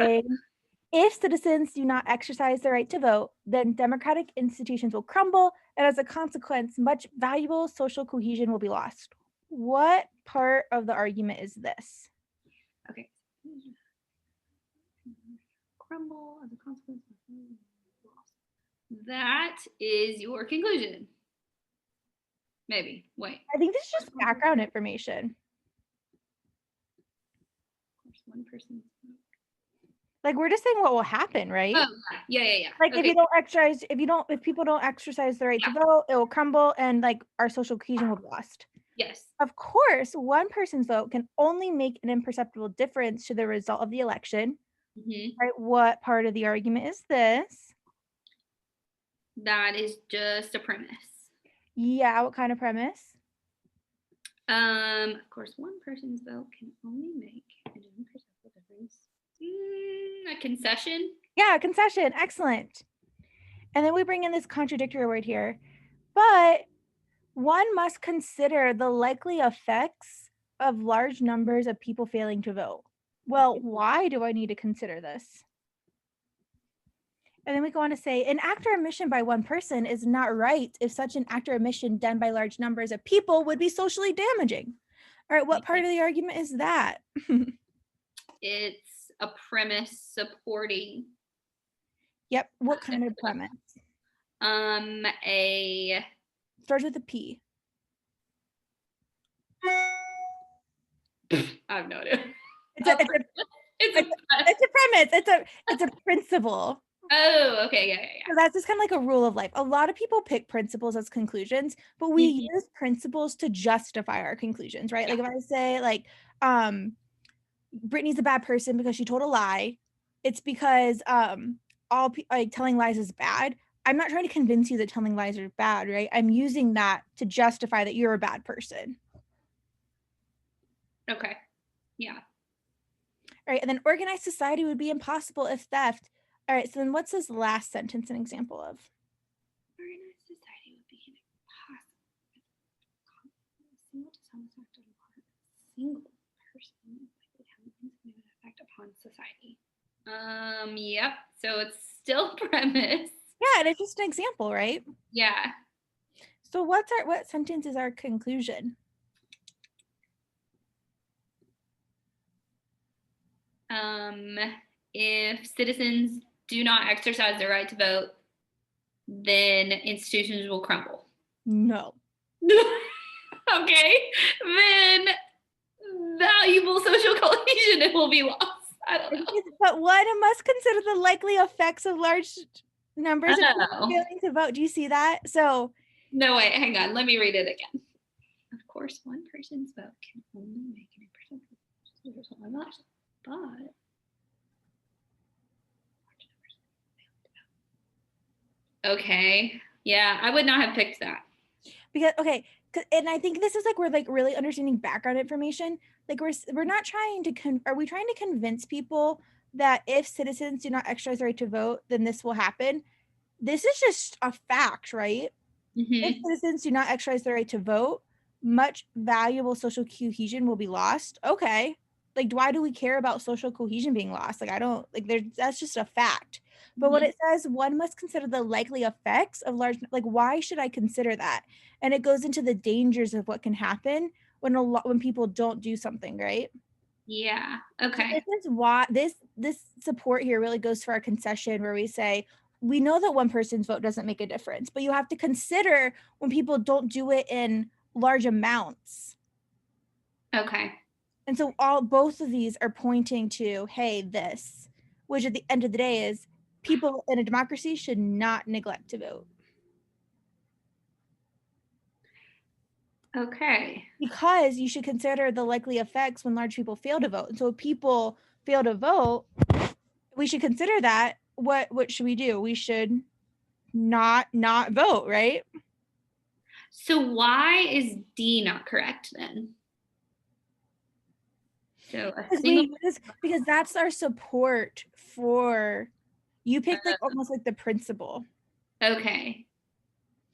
saying, if citizens do not exercise their right to vote, then democratic institutions will crumble, and as a consequence, much valuable social cohesion will be lost. What part of the argument is this? Okay. Crumble as a consequence. That is your conclusion. Maybe. Wait. I think this is just background information. Of course, one person. Like, we're just saying what will happen, right? Oh, yeah. Like, okay. if people don't exercise their right to vote, it will crumble, and like our social cohesion will be lost. Yes. Of course, one person's vote can only make an imperceptible difference to the result of the election. Right? What part of the argument is this? That is just a premise. Yeah, what kind of premise? Of course, one person's vote can only make an imperceptible difference. A concession? Yeah, concession. Excellent. And then we bring in this contradictory word here. But one must consider the likely effects of large numbers of people failing to vote. Well, why do I need to consider this? And then we go on to say, an act or omission by one person is not right if such an act or omission done by large numbers of people would be socially damaging. All right, what part of the argument is that? It's a premise supporting. Yep, what kind of premise? Starts with a P. I have no idea. It's a premise. It's a principle. Oh, okay, yeah. So that's just kind of like a rule of life. A lot of people pick principles as conclusions, but we use principles to justify our conclusions, right? Yeah. Like if I say like, Brittany's a bad person because she told a lie, it's because telling lies is bad. I'm not trying to convince you that telling lies are bad, right? I'm using that to justify that you're a bad person. Okay. Yeah. All right, and then organized society would be impossible if theft. All right, so then what's this last sentence an example of? Organized society would be impossible if single person would have an insignificant effect upon society. Yep. So it's still premise. Yeah, and it's just an example, right? Yeah. So what sentence is our conclusion? If citizens do not exercise their right to vote, then institutions will crumble. No. Okay. Then valuable social cohesion it will be lost. I don't know. But one must consider the likely effects of large numbers of people failing to vote. Do you see that? So no, wait, hang on. Let me read it again. Of course, one person's vote can only make an imperceptible difference, but okay. Yeah, I would not have picked that. Because and I think this is like we're like really understanding background information. Like we're not trying to are we trying to convince people that if citizens do not exercise the right to vote, then this will happen? This is just a fact, right? If citizens do not exercise their right to vote, much valuable social cohesion will be lost. Okay. Like, why do we care about social cohesion being lost? Like, I don't like that's just a fact. But when it says one must consider the likely effects of large, like, why should I consider that? And it goes into the dangers of what can happen when people don't do something, right? Yeah. Okay. So this is why this support here really goes for our concession where we say, we know that one person's vote doesn't make a difference, but you have to consider when people don't do it in large amounts. Okay. And so both of these are pointing to, hey, this, which at the end of the day is people in a democracy should not neglect to vote. Okay. Because you should consider the likely effects when large people fail to vote. And so if people fail to vote, we should consider that. What should we do? We should not vote, right? So why is D not correct then? So because that's our support for you picked like almost like the principle. Okay.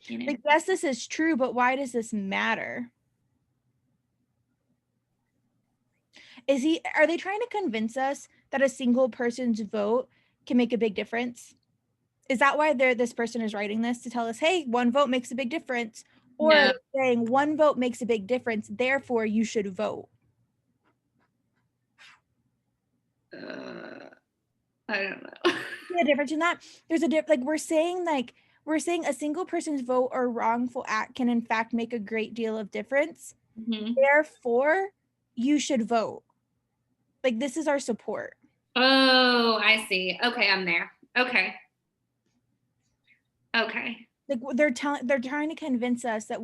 Like, yes, this is true, but why does this matter? Are they trying to convince us that a single person's vote can make a big difference? Is that why this person is writing this, to tell us, hey, one vote makes a big difference? Or are No. they saying one vote makes a big difference, therefore you should vote? I don't know. A difference in that. There's a like we're saying a single person's vote or wrongful act can in fact make a great deal of difference. Mm-hmm. Therefore, you should vote. Like, this is our support. Oh, I see. Okay, I'm there. Okay. Okay. Like, they're trying to convince us that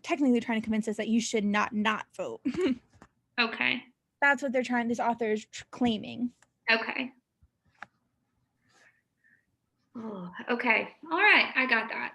technically trying to convince us that you should not vote. Okay. That's what this author is claiming. Okay. Oh, okay. All right. I got that.